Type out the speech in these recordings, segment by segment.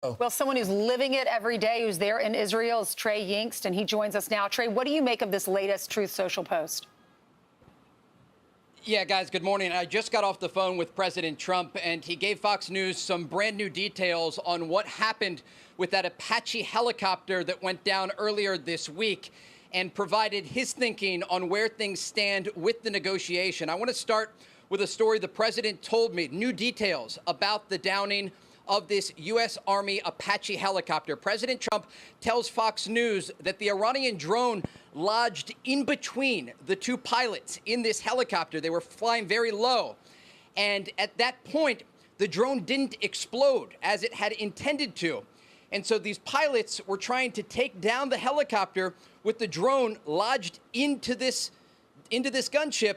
Well, someone who's living it every day, who's there in Israel, is Trey Yingst, and he joins us now. Trey, what do you make of this latest Truth Social post? Yeah, guys, good morning. I just got off the phone with President Trump, and he gave Fox News some brand new details on what happened with that Apache helicopter that went down earlier this week, and provided his thinking on where things stand with the negotiation. I want to start with a story the president told me, new details about the downing of this U.S. Army Apache helicopter. President Trump tells Fox News that the Iranian drone lodged in between the two pilots in this helicopter. They were flying very low. And at that point, the drone didn't explode as it had intended to. And so these pilots were trying to take down the helicopter with the drone lodged into this gunship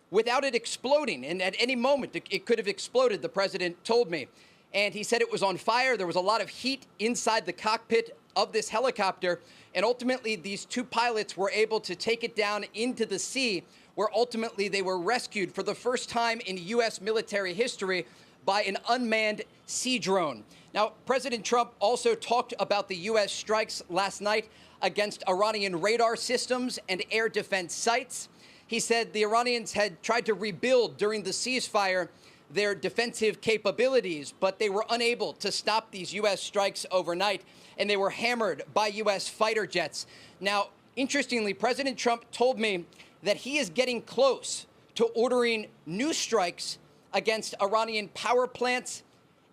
without it exploding. And at any moment, it could have exploded, the president told me. And he said it was on fire. There was a lot of heat inside the cockpit of this helicopter. And ultimately, these two pilots were able to take it down into the sea, where ultimately they were rescued for the first time in U.S. military history by an unmanned sea drone. Now, President Trump also talked about the U.S. strikes last night against Iranian radar systems and air defense sites. He said the Iranians had tried to rebuild during the ceasefire their defensive capabilities, but they were unable to stop these U.S. strikes overnight, and they were hammered by U.S. fighter jets. Now, interestingly, President Trump told me that he is getting close to ordering new strikes against Iranian power plants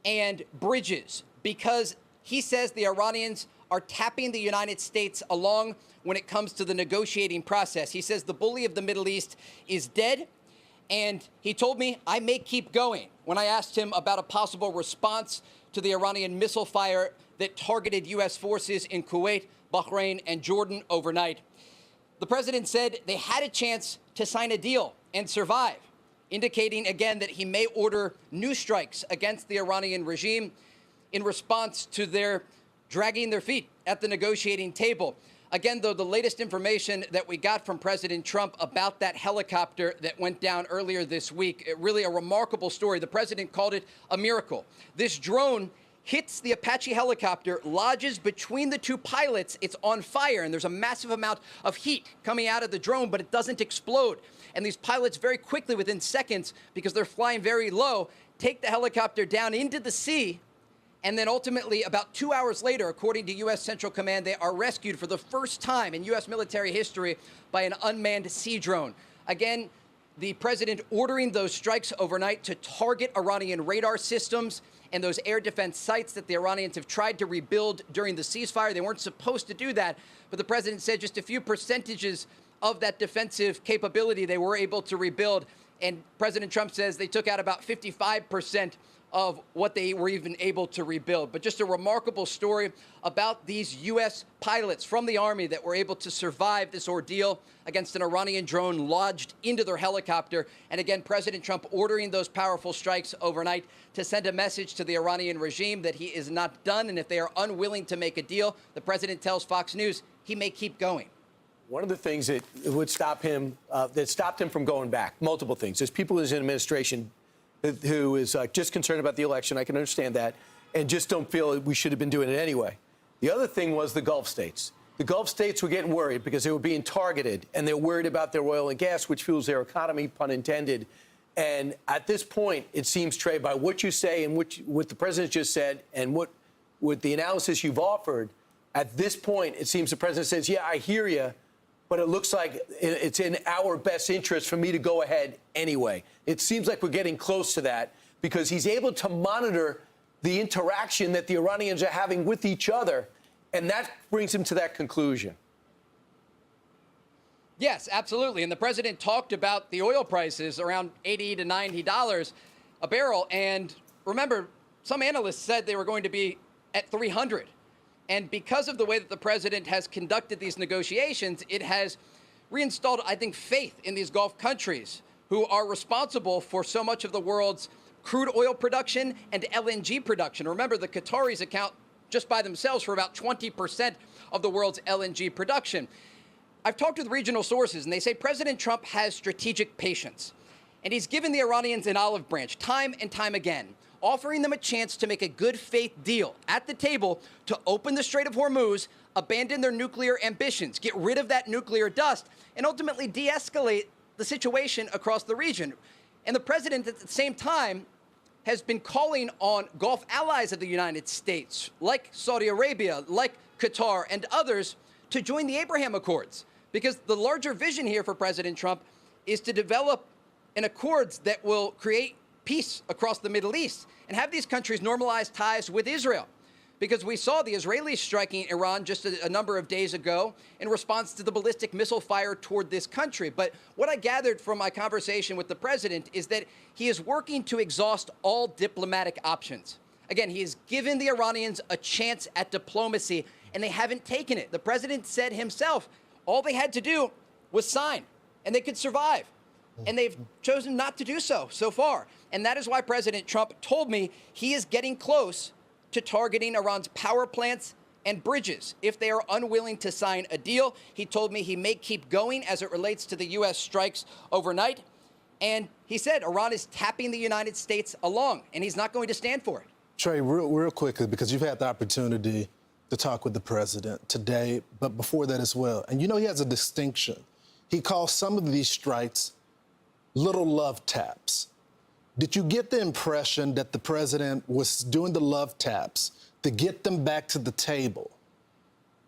and bridges, because he says the Iranians are tapping the United States along when it comes to the negotiating process. He says the bully of the Middle East is dead. And he told me I may keep going when I asked him about a possible response to the Iranian missile fire that targeted U.S. forces in Kuwait, Bahrain, and Jordan overnight. The president said they had a chance to sign a deal and survive, indicating again that he may order new strikes against the Iranian regime in response to their dragging their feet at the negotiating table. Again, though, the latest information that we got from President Trump about that helicopter that went down earlier this week, really a remarkable story. The president called it a miracle. This drone hits the Apache helicopter, lodges between the two pilots. It's on fire, and there's a massive amount of heat coming out of the drone, but it doesn't explode. And these pilots very quickly, within seconds, because they're flying very low, take the helicopter down into the sea. And then ultimately, about 2 hours later, according to U.S. Central Command, they are rescued for the first time in U.S. military history by an unmanned sea drone. Again, the president ordering those strikes overnight to target Iranian radar systems and those air defense sites that the Iranians have tried to rebuild during the ceasefire. They weren't supposed to do that, but the president said just a few percentages of that defensive capability they were able to rebuild. And President Trump says they took out about 55% of what they were even able to rebuild. But just a remarkable story about these U.S. pilots from the Army that were able to survive this ordeal against an Iranian drone lodged into their helicopter. And again, President Trump ordering those powerful strikes overnight to send a message to the Iranian regime that he is not done. And if they are unwilling to make a deal, the president tells Fox News he may keep going. One of the things that would stop him, that stopped him from going back, multiple things. There's people in his administration who is just concerned about the election. I can understand that, and just don't feel we should have been doing it anyway. The other thing was the Gulf states. The Gulf states were getting worried because they were being targeted, and they're worried about their oil and gas, which fuels their economy, pun intended. And at this point, it seems, Trey, by what you say and what the president just said and what the analysis you've offered, at this point, it seems the president says, yeah, I hear you, but it looks like it's in our best interest for me to go ahead anyway. It seems like we're getting close to that because he's able to monitor the interaction that the Iranians are having with each other, and that brings him to that conclusion. Yes, absolutely. And the president talked about the oil prices around $80 to $90 a barrel. And remember, some analysts said they were going to be at 300. And because of the way that the president has conducted these negotiations, it has reinstalled, I think, faith in these Gulf countries who are responsible for so much of the world's crude oil production and LNG production. Remember, the Qataris account just by themselves for about 20% of the world's LNG production. I've talked with regional sources, and they say President Trump has strategic patience. And he's given the Iranians an olive branch time and time again offering them a chance to make a good faith deal at the table to open the Strait of Hormuz, abandon their nuclear ambitions, get rid of that nuclear dust, and ultimately de-escalate the situation across the region. And the president at the same time has been calling on Gulf allies of the United States, like Saudi Arabia, like Qatar, and others, to join the Abraham Accords. Because the larger vision here for President Trump is to develop an accords that will create peace across the Middle East and have these countries normalize ties with Israel. Because we saw the Israelis striking Iran just a number of days ago in response to the ballistic missile fire toward this country. But what I gathered from my conversation with the president is that he is working to exhaust all diplomatic options. Again, he has given the Iranians a chance at diplomacy, and they haven't taken it. The president said himself, all they had to do was sign, and they could survive. And they've chosen not to do so far. And that is why President Trump told me he is getting close to targeting Iran's power plants and bridges if they are unwilling to sign a deal. He told me he may keep going as it relates to the U.S. strikes overnight. And he said Iran is tapping the United States along, and he's not going to stand for it. Trey, real quickly, because you've had the opportunity to talk with the president today, but before that as well. And you know he has a distinction. He calls some of these strikes little love taps. Did you get the impression that the president was doing the love taps to get them back to the table?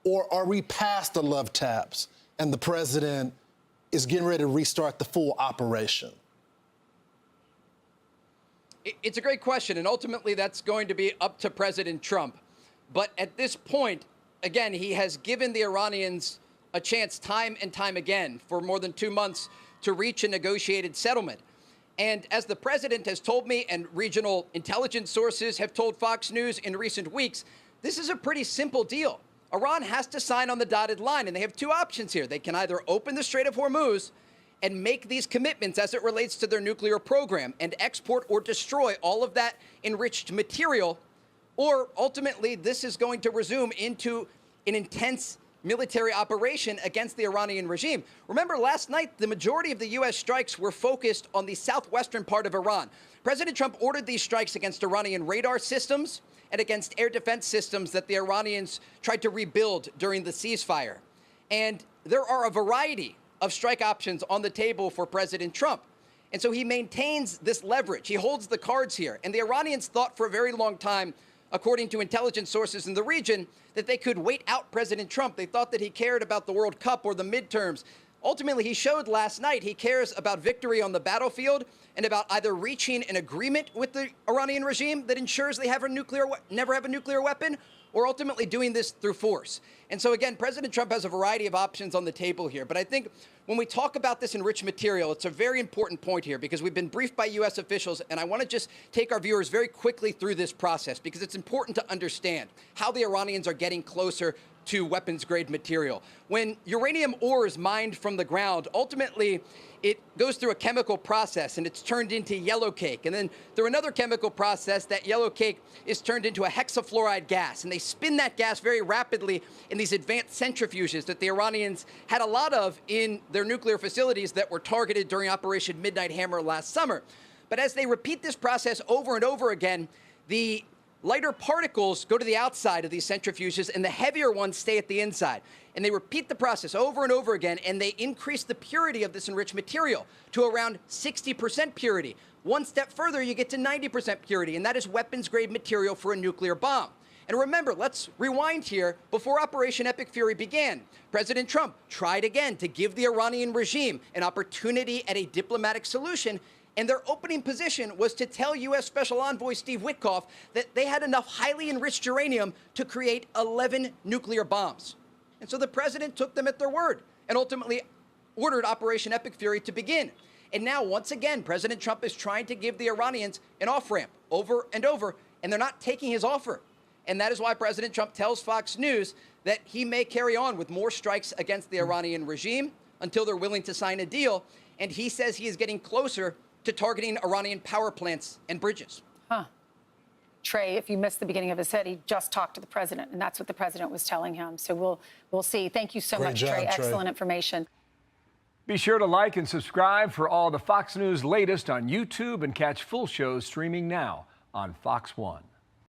Or are we past the love taps and the president is getting ready to restart the full operation? It's a great question, and ultimately that's going to be up to President Trump. But at this point, again, he has given the Iranians a chance time and time again for more than 2 months to reach a negotiated settlement. And as the president has told me, and regional intelligence sources have told Fox News in recent weeks, this is a pretty simple deal. Iran has to sign on the dotted line, and they have two options here. They can either open the Strait of Hormuz and make these commitments as it relates to their nuclear program and export or destroy all of that enriched material, or ultimately this is going to resume into an intense military operation against the Iranian regime. Remember, last night, the majority of the U.S. strikes were focused on the southwestern part of Iran. President Trump ordered these strikes against Iranian radar systems and against air defense systems that the Iranians tried to rebuild during the ceasefire. And there are a variety of strike options on the table for President Trump. And so he maintains this leverage. He holds the cards here. And the Iranians thought for a very long time, according to intelligence sources in the region, that they could wait out President Trump. They thought that he cared about the World Cup or the midterms. Ultimately, he showed last night he cares about victory on the battlefield and about either reaching an agreement with the Iranian regime that ensures they have never have a nuclear weapon, or ultimately doing this through force. And so, again, President Trump has a variety of options on the table here. But I think when we talk about this enriched material, it's a very important point here because we've been briefed by U.S. officials, and I want to just take our viewers very quickly through this process because it's important to understand how the Iranians are getting closer to weapons-grade material. When uranium ore is mined from the ground, ultimately it goes through a chemical process and it's turned into yellow cake. And then through another chemical process, that yellow cake is turned into a hexafluoride gas. And they spin that gas very rapidly in these advanced centrifuges that the Iranians had a lot of in their nuclear facilities that were targeted during Operation Midnight Hammer last summer. But as they repeat this process over and over again, the lighter particles go to the outside of these centrifuges and the heavier ones stay at the inside. And they repeat the process over and over again, and they increase the purity of this enriched material to around 60% purity. One step further, you get to 90% purity, and that is weapons-grade material for a nuclear bomb. And remember, let's rewind here. Before Operation Epic Fury began, President Trump tried again to give the Iranian regime an opportunity at a diplomatic solution, and their opening position was to tell U.S. Special Envoy Steve Witkoff that they had enough highly enriched uranium to create 11 nuclear bombs. And so the president took them at their word and ultimately ordered Operation Epic Fury to begin. And now, once again, President Trump is trying to give the Iranians an off-ramp over and over, and they're not taking his offer. And that is why President Trump tells Fox News that he may carry on with more strikes against the Iranian regime until they're willing to sign a deal. And he says he is getting closer to targeting Iranian power plants and bridges. Trey, if you missed the beginning of his head, he just talked to the president, and that's what the president was telling him. So we'll see. Thank you so much, Trey. Excellent information. Be sure to like and subscribe for all the Fox News latest on YouTube and catch full shows streaming now on Fox 1.